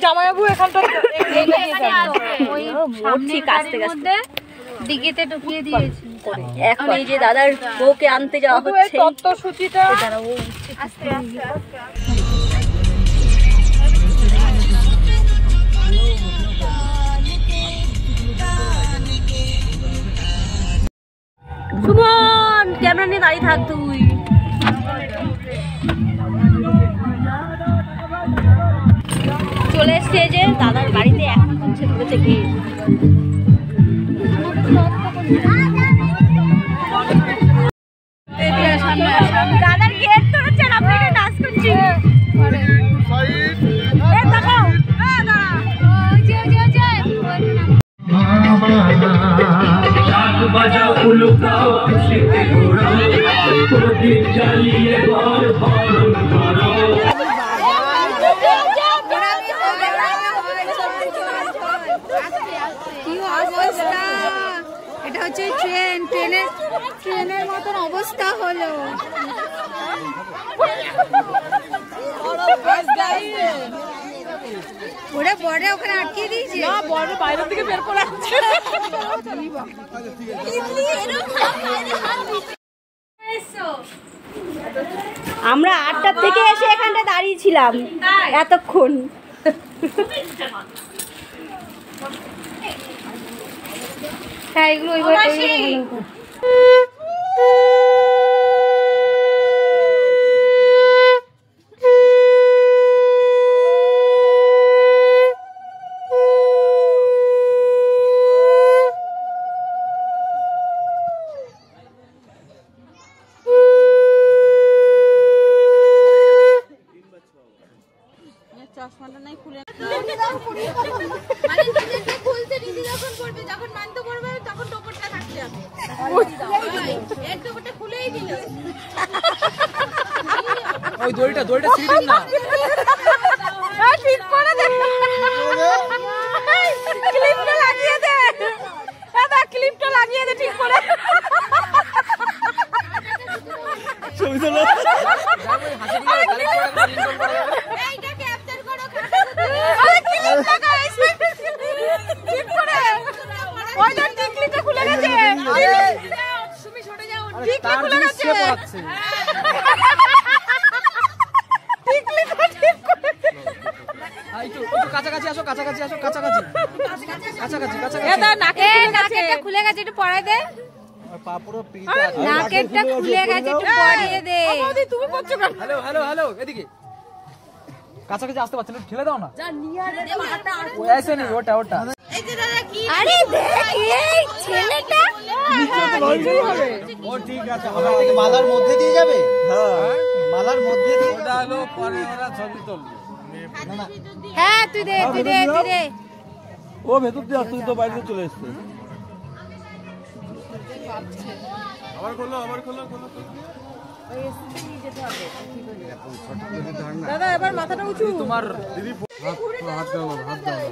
জামাইবাবু এখানটা দিঘিতে ঢুকিয়ে দিয়েছি। এখন এই যে দাদার বউকে আনতে যাওয়া হচ্ছে। তত্ত্বসূচিটা আস্তে আস্তে সুমন ক্যামেরা নিয়ে দাঁড়িয়ে থাক তুই। চলে এসছে যে দাদার বাড়িতে এখন হচ্ছে ধরেছে কি দাদার গেট ধরেছেন আপনি নাচ করছি এটা হচ্ছে ট্রেনের মতন অবস্থা হলো। ওরা বড় ওখানে আটকে দিয়েছে, বড় বাইরের দিকে বের করে আসছে। আমরা 8টার থেকে এসে এখানটা দাঁড়িয়ে ছিলাম এতক্ষণ। হ্যাঁ এগুলো চশমাটা নাই খুলে মানে নিজেকে খুলতে নিজে যখন পড়বে, যখন মানতে পড়বে তখন টোপরটা থাকতে যাবে। এর টোপরটা খুলেই দিল। ওই দড়িটা ছিড়িন না। ঠিক করে দে, ক্লিপটা লাগিয়ে দে, দাদা ক্লিপটা লাগিয়ে দে ঠিক করে। ছবি তোলো। এইটা ক্যাপচার করো, আরে ক্লিপটা গাইস ঠিক করে। ওই যে টিকলিটা খুলে গেছে, সুমি সরে যাও, টিকলি খুলে গেছে। টিকলিটা ঠিক করে। কাছাকাছি আসো। এটা নাকেরটা খুলে গেছে, একটু পরাই দে। নাকেরটা খুলে গেছে, একটু পরিয়ে দে। তুমি করছো কেন? হ্যালো এদিকে কাছাকাছি আসতে পারছেন, ঠেলে দাও না। ওই এসে নেই, ওটা এই যে দাদা কি, আরে দেখ এই ছেলেটা ও ঠিক আছে, হবে থেকে মালার মধ্যে দিয়ে যাবে। হ্যাঁ মালার মধ্যে দিয়ে ওটা হলো পরে ওরা ছবি তুলবে। হ্যাঁ তুই দে ও ভেতর দিয়ে তুই তো বাইরে চলে এসেছে। আবার খোলো দাদা এবার মাথাটা উঁচু। তোমার দিদি হাত দাও।